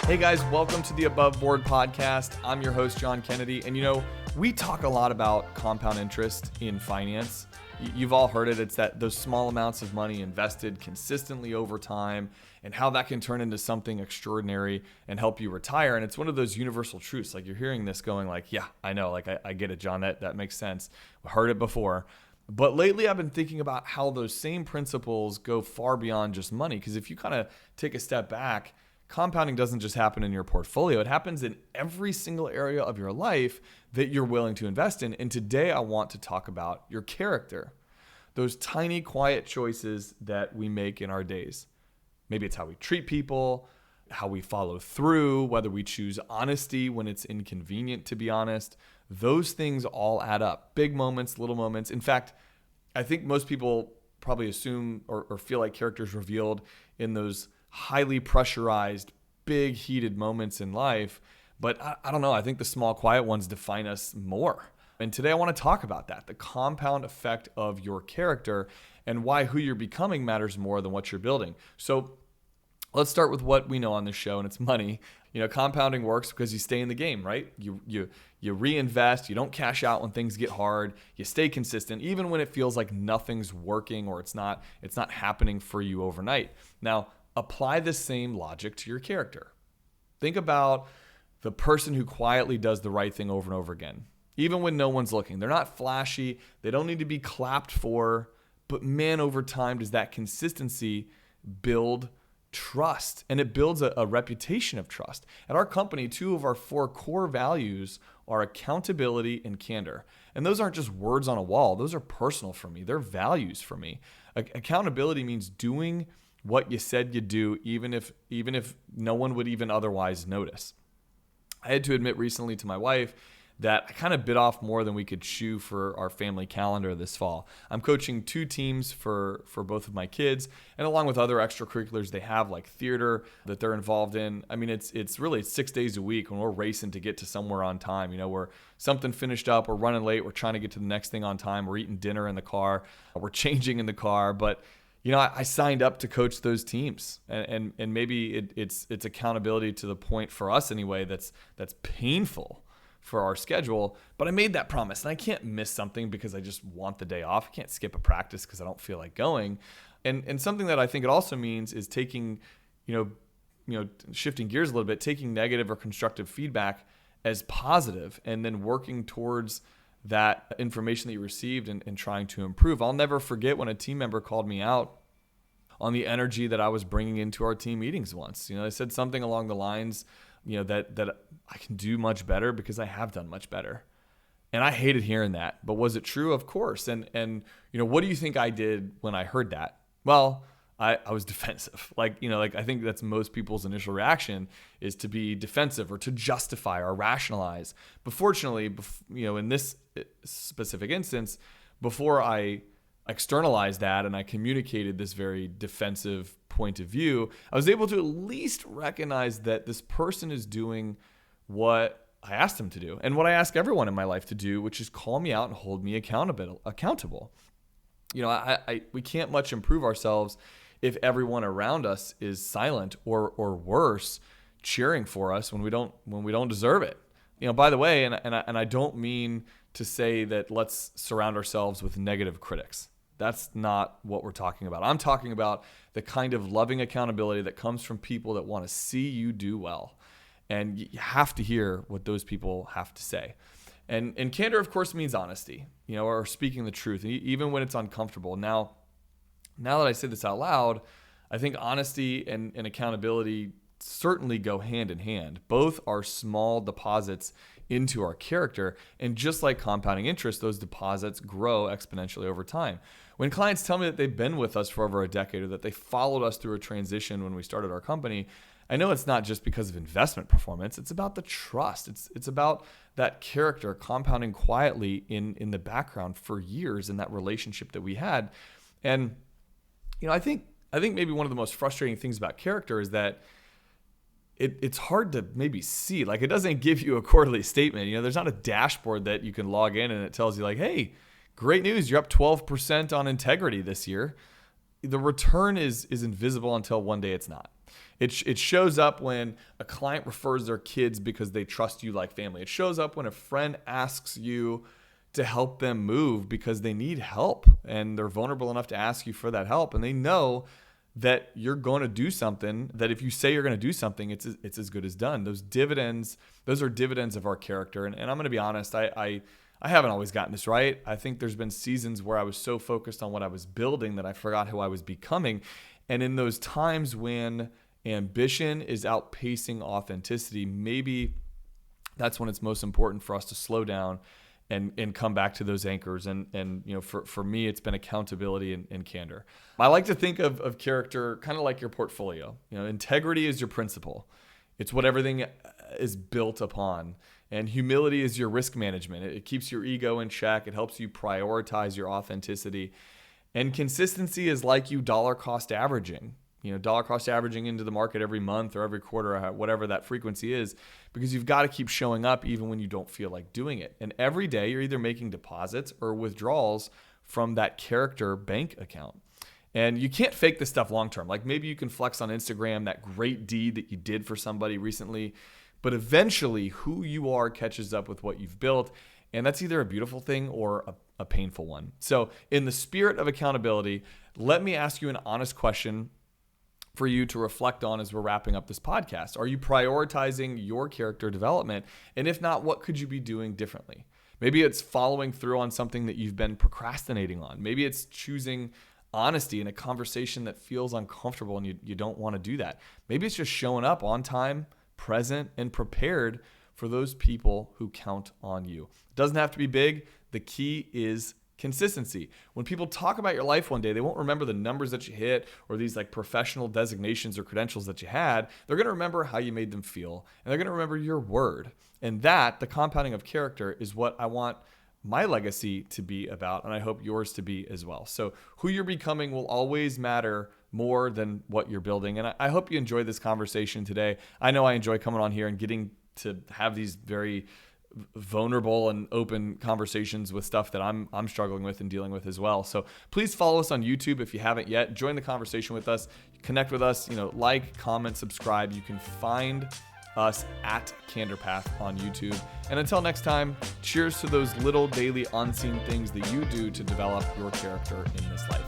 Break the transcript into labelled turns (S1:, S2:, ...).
S1: Hey guys, welcome to the Above Board podcast. I'm your host, John Kennedy. And we talk a lot about compound interest in finance. You've all heard it. It's that those small amounts of money invested consistently over time and how that can turn into something extraordinary and help you retire. And it's one of those universal truths. Like you're hearing this going like, yeah, I know, like I get it, John, that makes sense. I heard it before. But lately I've been thinking about how those same principles go far beyond just money. Because if you kind of take a step back, compounding doesn't just happen in your portfolio. It happens in every single area of your life that you're willing to invest in. And today I want to talk about your character, those tiny, quiet choices that we make in our days. Maybe it's how we treat people, how we follow through, whether we choose honesty when it's inconvenient to be honest. Those things all add up. Big moments, little moments. In fact, I think most people probably assume or feel like character is revealed in those highly pressurized, big heated moments in life. But I don't know. I think the small, quiet ones define us more. And today I want to talk about that, the compound effect of your character and why who you're becoming matters more than what you're building. So let's start with what we know on this show, and it's money. Compounding works because you stay in the game, right? You reinvest, you don't cash out when things get hard, you stay consistent, even when it feels like nothing's working or it's not happening for you overnight. Now, apply the same logic to your character. Think about the person who quietly does the right thing over and over again, even when no one's looking. They're not flashy, they don't need to be clapped for, but man, over time, does that consistency build trust, and it builds a reputation of trust. At our company, 2 of our 4 core values are accountability and candor. And those aren't just words on a wall. Those are personal for me. They're values for me. Accountability means doing what you said you'd do, even if no one would even otherwise notice. I had to admit recently to my wife that I kind of bit off more than we could chew for our family calendar this fall. I'm coaching 2 teams for both of my kids, and along with other extracurriculars they have, like theater that they're involved in. I mean, it's really 6 days a week when we're racing to get to somewhere on time. We're something finished up, we're running late, we're trying to get to the next thing on time, we're eating dinner in the car, we're changing in the car. But I signed up to coach those teams, and maybe it's accountability to the point for us anyway that's painful for our schedule, but I made that promise, and I can't miss something because I just want the day off. I can't skip a practice because I don't feel like going. And something that I think it also means is taking, shifting gears a little bit, taking negative or constructive feedback as positive, and then working towards that information that you received and trying to improve. I'll never forget when a team member called me out on the energy that I was bringing into our team meetings once. They said something along the lines, that I can do much better because I have done much better. And I hated hearing that. But was it true? Of course. And what do you think I did when I heard that? Well, I was defensive. I think that's most people's initial reaction is to be defensive or to justify or rationalize. But fortunately, in this specific instance, before I externalized that and I communicated this very defensive point of view, I was able to at least recognize that this person is doing what I asked him to do and what I ask everyone in my life to do, which is call me out and hold me accountable. We can't much improve ourselves if everyone around us is silent or worse, cheering for us when we don't deserve it. By the way, and I don't mean to say that let's surround ourselves with negative critics. That's not what we're talking about. I'm talking about the kind of loving accountability that comes from people that want to see you do well. And you have to hear what those people have to say. And candor, of course, means honesty, or speaking the truth, even when it's uncomfortable. Now that I say this out loud, I think honesty and accountability certainly go hand in hand. Both are small deposits into our character. And just like compounding interest, those deposits grow exponentially over time. When clients tell me that they've been with us for over a decade or that they followed us through a transition when we started our company, I know it's not just because of investment performance. It's about the trust. It's about that character compounding quietly in the background for years in that relationship that we had. And I think maybe one of the most frustrating things about character is that it's hard to maybe see. Like, it doesn't give you a quarterly statement. There's not a dashboard that you can log in and it tells you like, hey, great news, you're up 12% on integrity this year. the return is invisible until one day it's not. It shows up when a client refers their kids because they trust you like family. It shows up when a friend asks you to help them move because they need help and they're vulnerable enough to ask you for that help. And they know that you're going to do something, that if you say you're going to do something, it's as good as done. Those are dividends of our character. And I'm going to be honest, I haven't always gotten this right. I think there's been seasons where I was so focused on what I was building that I forgot who I was becoming. And in those times when ambition is outpacing authenticity, maybe that's when it's most important for us to slow down and come back to those anchors. And for me, it's been accountability and candor. I like to think of character kind of like your portfolio. Integrity is your principal. It's what everything is built upon. And humility is your risk management. It keeps your ego in check. It helps you prioritize your authenticity. And consistency is like you dollar cost averaging. Dollar cost averaging into the market every month or every quarter, or whatever that frequency is, because you've got to keep showing up even when you don't feel like doing it. And every day you're either making deposits or withdrawals from that character bank account. And you can't fake this stuff long term. Like maybe you can flex on Instagram that great deed that you did for somebody recently, but eventually who you are catches up with what you've built. And that's either a beautiful thing or a painful one. So in the spirit of accountability, let me ask you an honest question for you to reflect on as we're wrapping up this podcast. Are you prioritizing your character development? And if not, what could you be doing differently? Maybe it's following through on something that you've been procrastinating on. Maybe it's choosing honesty in a conversation that feels uncomfortable and you don't want to do that. Maybe it's just showing up on time, present, and prepared for those people who count on you. It doesn't have to be big. The key is consistency. When people talk about your life one day, they won't remember the numbers that you hit or these like professional designations or credentials that you had. They're going to remember how you made them feel, and they're going to remember your word. And that, the compounding of character, is what I want my legacy to be about, and I hope yours to be as well. So who you're becoming will always matter more than what you're building. And I hope you enjoyed this conversation today. I know I enjoy coming on here and getting to have these very vulnerable and open conversations with stuff that I'm struggling with and dealing with as well. So please follow us on YouTube if you haven't yet. Join the conversation with us, connect with us, like, comment, subscribe. You can find us at Candor Path on YouTube. And until next time, cheers to those little daily unseen things that you do to develop your character in this life.